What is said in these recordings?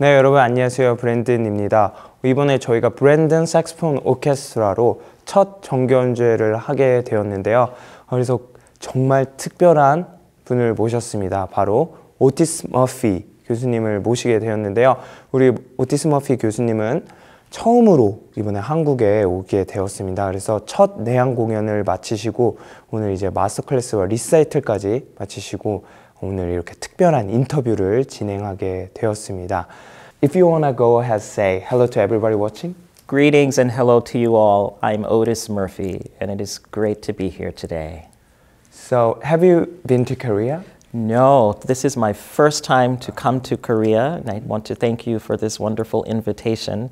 네, 여러분 안녕하세요. 브랜든입니다. 이번에 저희가 브랜든 색소폰 오케스트라로 첫 정규 연주회를 하게 되었는데요. 그래서 정말 특별한 분을 모셨습니다. 바로 오티스 머피 교수님을 모시게 되었는데요. 우리 오티스 머피 교수님은 처음으로 이번에 한국에 오게 되었습니다. 그래서 첫 내한 공연을 마치시고 오늘 이제 마스터 클래스와 리사이틀까지 마치시고 오늘 이렇게 특별한 인터뷰를 진행하게 되었습니다. If you want to go ahead, say hello to everybody watching. Greetings and hello to you all. I'm Otis Murphy, and it is great to be here today. So, have you been to Korea? No, this is my first time to come to Korea, and I want to thank you for this wonderful invitation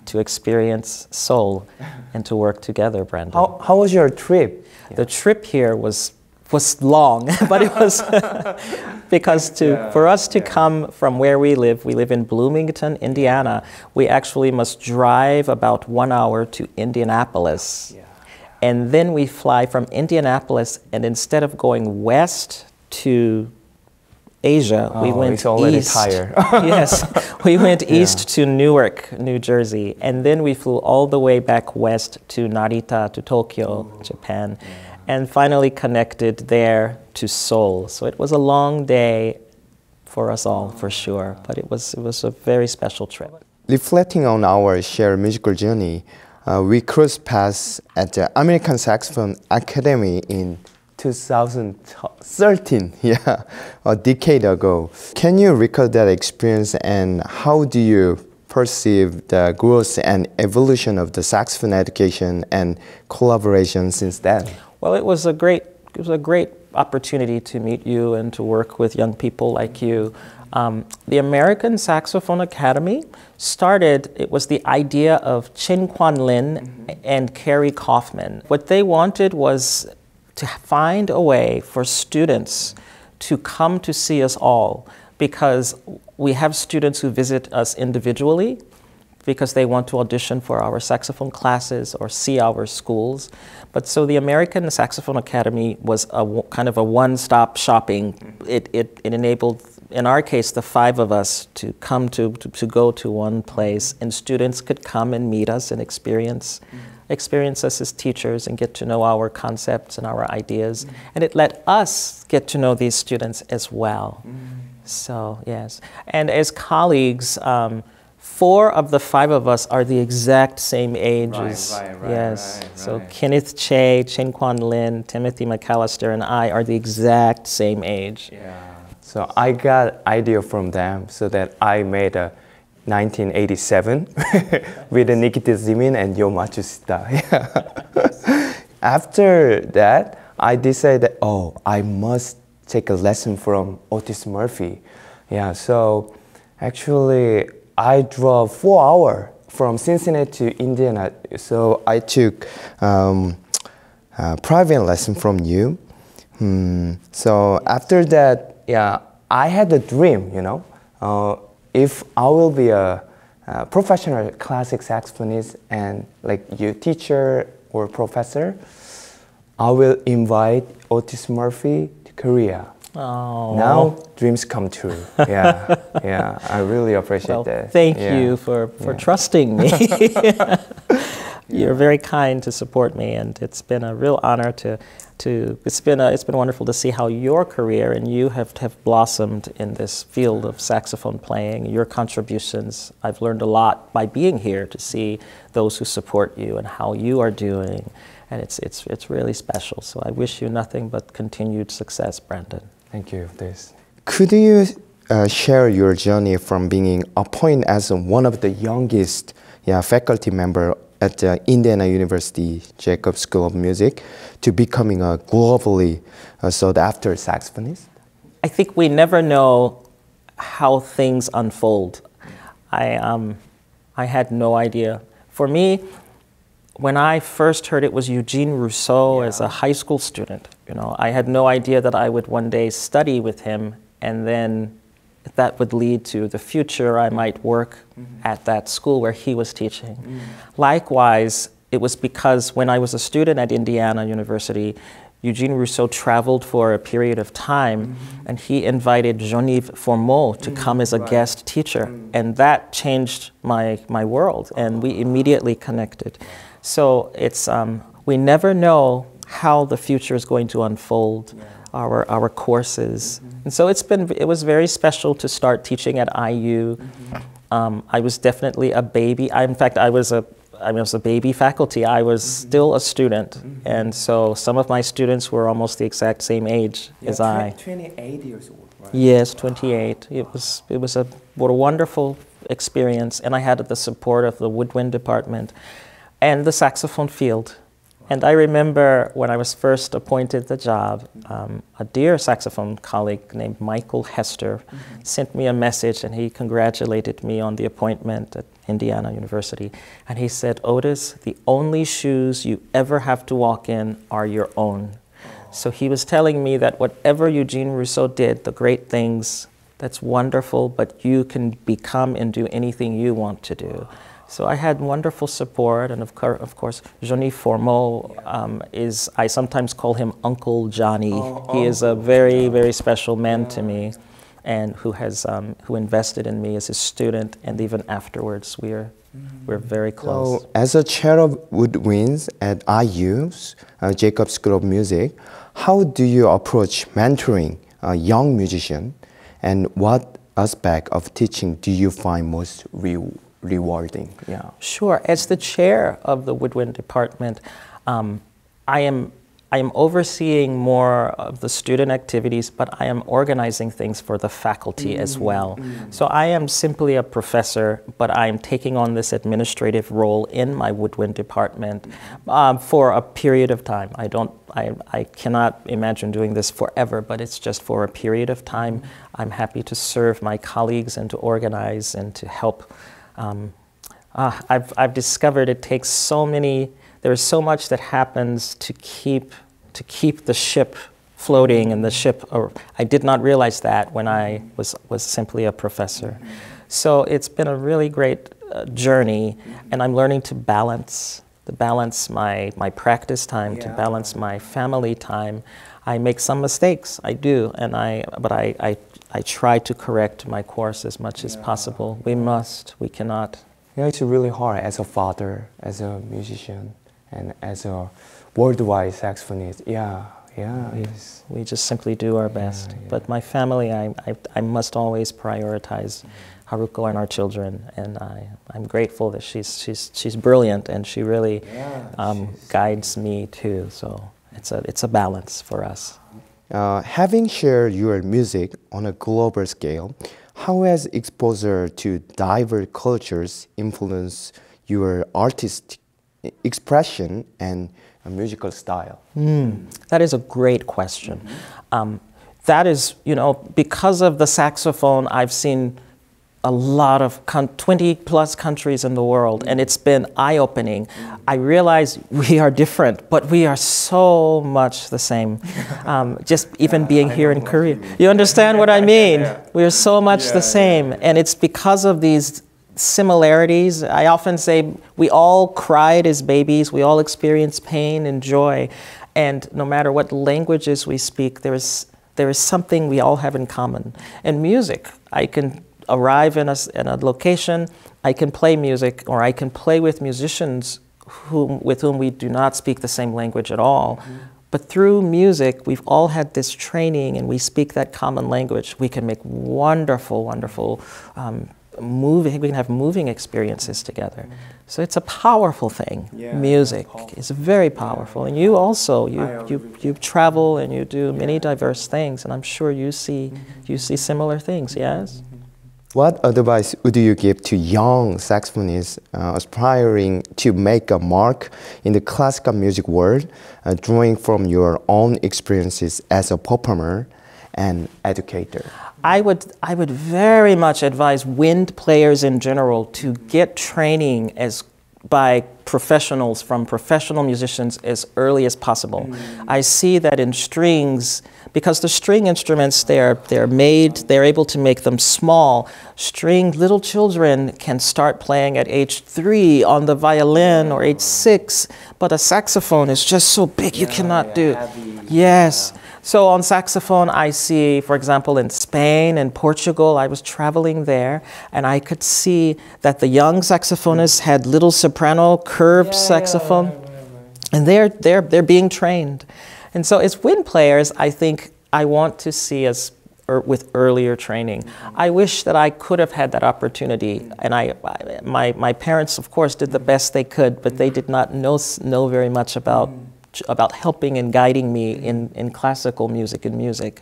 to experience Seoul and to work together, Brandon. How was your trip? The trip here was long, but it was because for us to come from where we live in Bloomington, Indiana, we actually must drive about 1 hour to Indianapolis. And then we fly from Indianapolis, and instead of going west to Asia, we went it's already east. tired. Yes, we went east to Newark, New Jersey, and then we flew all the way back west to Narita, to Tokyo, Japan, and finally connected there to Seoul. So it was a long day for us all, for sure, but it was a very special trip. Reflecting on our shared musical journey, we crossed paths at the American Saxophone Academy in 2013, a decade ago. Can you recall that experience and how do you perceive the growth and evolution of the saxophone education and collaboration since then? Well, it was a great opportunity to meet you and to work with young people like you. The American Saxophone Academy it was the idea of Chin Kwan Lin and Carrie Kaufman. What they wanted was to find a way for students to come to see us all, because we have students who visit us individually because they want to audition for our saxophone classes or see our schools. But so the American Saxophone Academy was kind of a one-stop shopping. It enabled, in our case, the 5 of us to come to go to one place, and students could come and meet us and experience us as teachers and get to know our concepts and our ideas. And it let us get to know these students as well. So, yes. And as colleagues, 4 of the 5 of us are the exact same ages. Yes. So Kenneth Che, Chin Kwan Lin, Timothy McAllister, and I are the exact same age. So I got idea from them so that I made a 1987 with Nikita Zimin and Yo Matsushita. After that, I decided, I must take a lesson from Otis Murphy. So actually, I drove 4 hours from Cincinnati to Indiana. So I took private lesson from you. So after that, I had a dream, if I will be a professional classic saxophonist and like you teacher or professor, I will invite Otis Murphy to Korea. Oh. Now dreams come true. I really appreciate that. Thank you for trusting me. You're very kind to support me, and it's been a real honor it's been wonderful to see how your career and you have blossomed in this field of saxophone playing. Your contributions, I've learned a lot by being here to see those who support you and how you are doing, and it's really special. So I wish you nothing but continued success, Brandon. Thank you. Could you share your journey from being appointed as one of the youngest faculty member at the Indiana University Jacobs School of Music to becoming a globally sought-after saxophonist? I think we never know how things unfold. I had no idea. For me, when I first heard it was Eugene Rousseau as a high school student, I had no idea that I would one day study with him, and then that would lead to the future I might work at that school where he was teaching. Likewise, it was because when I was a student at Indiana University, Eugene Rousseau traveled for a period of time, and he invited Jean-Yves Formeau to come as a guest teacher, and that changed my world, and we immediately connected. So it's we never know how the future is going to unfold. Our courses, and so it was very special to start teaching at IU. I was definitely a baby. In fact, I was a baby faculty. I was still a student, and so some of my students were almost the exact same age as I. 28 years old, right? Yes, 28. It was what a wonderful experience, and I had the support of the woodwind department and the saxophone field. And I remember when I was first appointed the job, a dear saxophone colleague named Michael Hester sent me a message, and he congratulated me on the appointment at Indiana University. And he said, Otis, the only shoes you ever have to walk in are your own. So he was telling me that whatever Eugene Rousseau did, the great things, that's wonderful, but you can become and do anything you want to do. So I had wonderful support, and of course, Jean-Yves Formeau I sometimes call him Uncle Johnny. He is a very, very special man to me, and who invested in me as his student, and even afterwards, we're very close. So, as a chair of woodwinds at IU's Jacobs School of Music, how do you approach mentoring a young musician, and what aspect of teaching do you find most rewarding? Yeah, sure. As the chair of the woodwind department, I am overseeing more of the student activities, but I am organizing things for the faculty as well. So I am simply a professor, but I am taking on this administrative role in my woodwind department for a period of time. I cannot imagine doing this forever, but it's just for a period of time. I'm happy to serve my colleagues and to organize and to help. I've discovered it takes there is so much that happens to keep the ship floating and the ship, I did not realize that when I was simply a professor. So it's been a really great journey, and I'm learning to balance my practice time, to balance my family time. I make some mistakes, I do, but I try to correct my course as much as possible. We cannot. Yeah, it's really hard as a father, as a musician, and as a worldwide saxophonist. Yes. We just simply do our best. But my family, I must always prioritize Haruko and our children, and I'm grateful that she's brilliant, and she really guides me too. So it's a balance for us. Having shared your music on a global scale, how has exposure to diverse cultures influenced your artistic expression and musical style? That is a great question. That is, because of the saxophone, I've seen a lot of 20 plus countries in the world, and it's been eye-opening. I realize we are different, but we are so much the same. Just even being here in Korea. You understand what I mean? We are so much the same, and it's because of these similarities. I often say we all cried as babies, we all experience pain and joy, and no matter what languages we speak, there is something we all have in common. And music, I can arrive in a location, I can play music, or I can play with musicians with whom we do not speak the same language at all. But through music, we've all had this training, and we speak that common language. We can make wonderful, wonderful we can have moving experiences together. So it's a powerful thing. Music is very powerful. And you also, you travel and you do many diverse things, and I'm sure you see similar things, yes? What advice would you give to young saxophonists aspiring to make a mark in the classical music world, drawing from your own experiences as a performer and educator? I would very much advise wind players in general to get training by professionals, from professional musicians, as early as possible. I see that in strings, because the string instruments, they're able to make them small. Little children can start playing at age 3 on the violin or age 6, but a saxophone is just so big you cannot do. Yes. So on saxophone, I see, for example, in Spain and Portugal, I was traveling there, and I could see that the young saxophonists had little soprano curved saxophone, and they're being trained. And so as wind players, I think I want to see us with earlier training. I wish that I could have had that opportunity, and my parents, of course, did the best they could, but they did not know very much about helping and guiding me in classical music and music.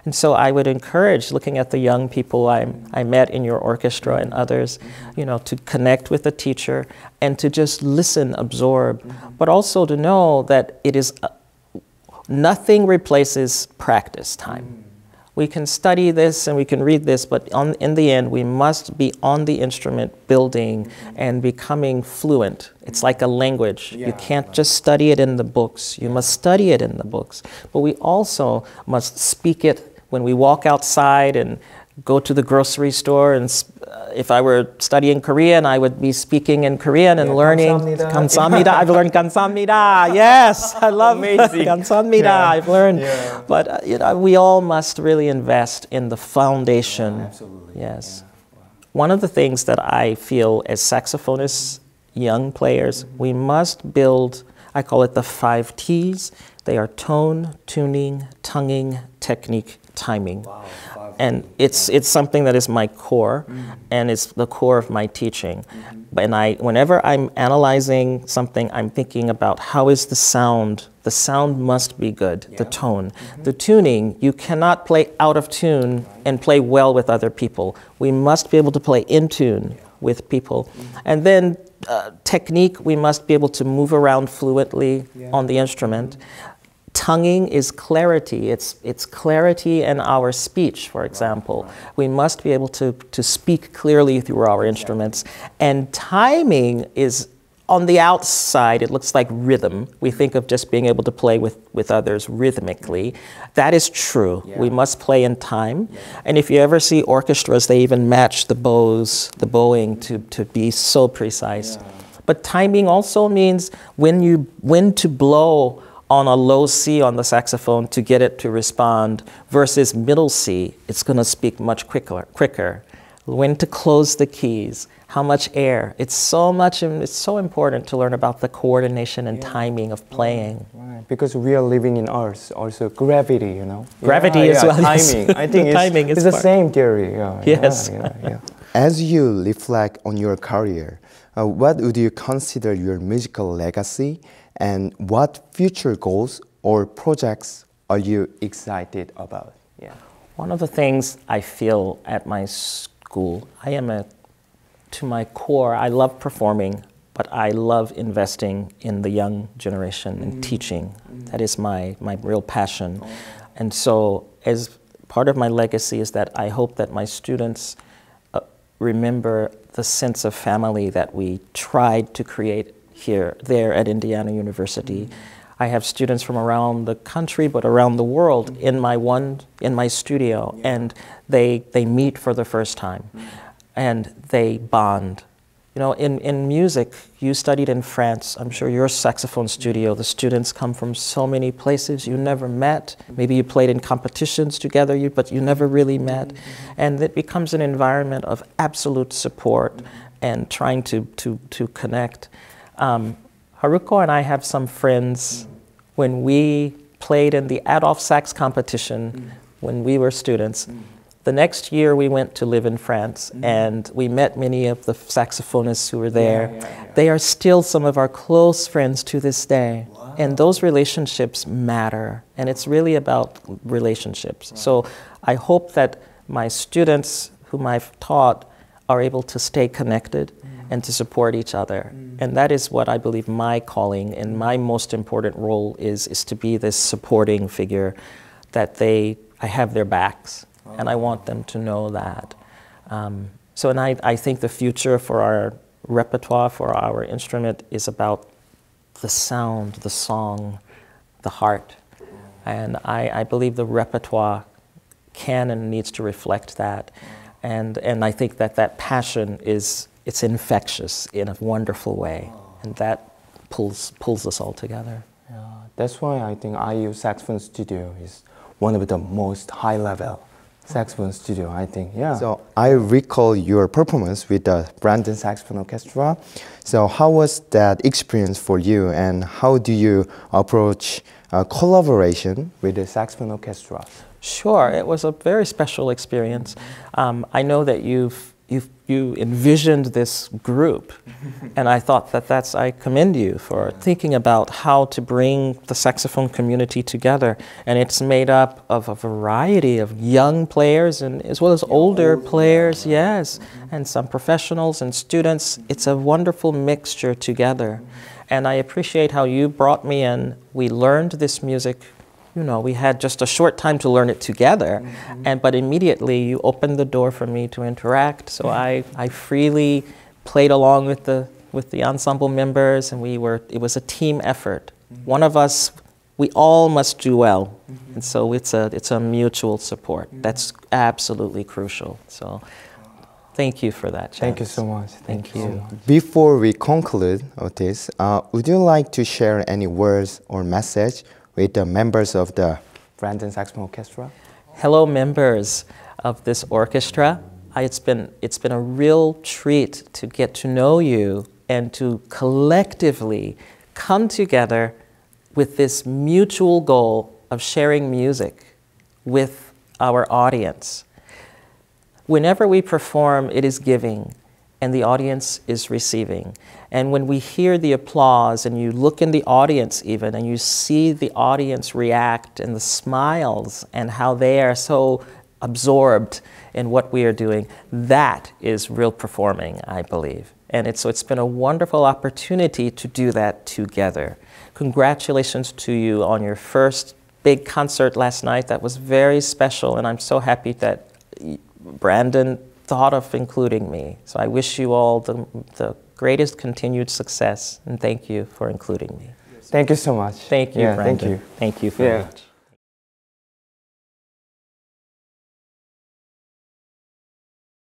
And so I would encourage, looking at the young people I met in your orchestra and others, you know, to connect with the teacher and to just listen, absorb, but also to know that it is nothing replaces practice time. We can study this and we can read this, but in the end, we must be on the instrument building and becoming fluent. It's like a language. You can't just study it in the books. You must study it in the books. But we also must speak it when we walk outside and go to the grocery store. And if I were studying Korean, I would be speaking in Korean and learning. 감사합니다. I've learned 감사합니다. Yes, I love 감사합니다. I've learned. But you know, we all must really invest in the foundation. Absolutely. Yes. One of the things that I feel as saxophonists, young players, we must build, I call it the 5 T's. They are tone, tuning, tonguing, technique, timing. Wow. And it's something that is my core, and it's the core of my teaching. And whenever I'm analyzing something, I'm thinking about how is the sound. The sound must be good, the tone. The tuning, you cannot play out of tune and play well with other people. We must be able to play in tune with people. And then technique, we must be able to move around fluently on the instrument. Tonguing is clarity. It's clarity in our speech, for example. We must be able to speak clearly through our instruments. And timing is, on the outside, it looks like rhythm. We think of just being able to play with others rhythmically. That is true. We must play in time. And if you ever see orchestras, they even match the bows, the bowing to be so precise. But timing also means when to blow on a low C on the saxophone to get it to respond versus middle C, it's going to speak much quicker. When to close the keys, how much air. It's so important to learn about the coordination and timing of playing. Right. Because we are living in Earth, also gravity, you know. Gravity as well. Timing. I think it's the same theory. Yes. As you reflect on your career, what would you consider your musical legacy? And what future goals or projects are you excited about? One of the things I feel at my school, to my core, I love performing, but I love investing in the young generation and teaching. That is my real passion. And so as part of my legacy is that I hope that my students remember the sense of family that we tried to create there at Indiana University. I have students from around the country, but around the world in my studio, and they meet for the first time, and they bond. You know, in music, you studied in France. I'm sure your saxophone studio, the students come from so many places you never met. Maybe you played in competitions together, but you never really met. And it becomes an environment of absolute support and trying to connect. Haruko and I have some friends. When we played in the Adolph Sax competition when we were students, the next year we went to live in France and we met many of the saxophonists who were there. They are still some of our close friends to this day. Wow. And those relationships matter, and it's really about relationships. Right. So I hope that my students whom I've taught are able to stay connected and to support each other. And that is what I believe my calling and my most important role is to be this supporting figure, that I have their backs. And I want them to know that. And I think the future for our repertoire, for our instrument, is about the sound, the song, the heart. And I believe the repertoire can and needs to reflect that. And I think that passion it's infectious in a wonderful way. And that pulls us all together. That's That's why I think IU Saxophone Studio is one of the most high-level saxophone studio, I think. Yeah. So I recall your performance with the Brandon Saxophone Orchestra. So how was that experience for you, and how do you approach collaboration with the saxophone orchestra? Sure, it was a very special experience. I know that you envisioned this group, and I thought that I commend you for thinking about how to bring the saxophone community together. And it's made up of a variety of young players and as well as older players, yes, and some professionals and students. It's a wonderful mixture together. And I appreciate how you brought me in. We learned this music. You know, we had just a short time to learn it together, but immediately you opened the door for me to interact. So I freely played along with the ensemble members, and it was a team effort. One of us, we all must do well, and so it's a mutual support. That's absolutely crucial. So thank you for that, Chance. Thank you so much. Thank you. Before we conclude, Otis, would you like to share any words or message with the members of the Brandon Saxophone Orchestra? Hello, members of this orchestra. It's been a real treat to get to know you and to collectively come together with this mutual goal of sharing music with our audience. Whenever we perform, it is giving, and the audience is receiving. And when we hear the applause, and you look in the audience even, and you see the audience react, and the smiles, and how they are so absorbed in what we are doing, that is real performing, I believe. And so it's been a wonderful opportunity to do that together. Congratulations to you on your first big concert last night. That was very special, and I'm so happy that Brandon thought of including me. So I wish you all the greatest continued success, and thank you for including me. Thank you so much. Thank you, yeah, Brandon. Thank you. Thank you very much.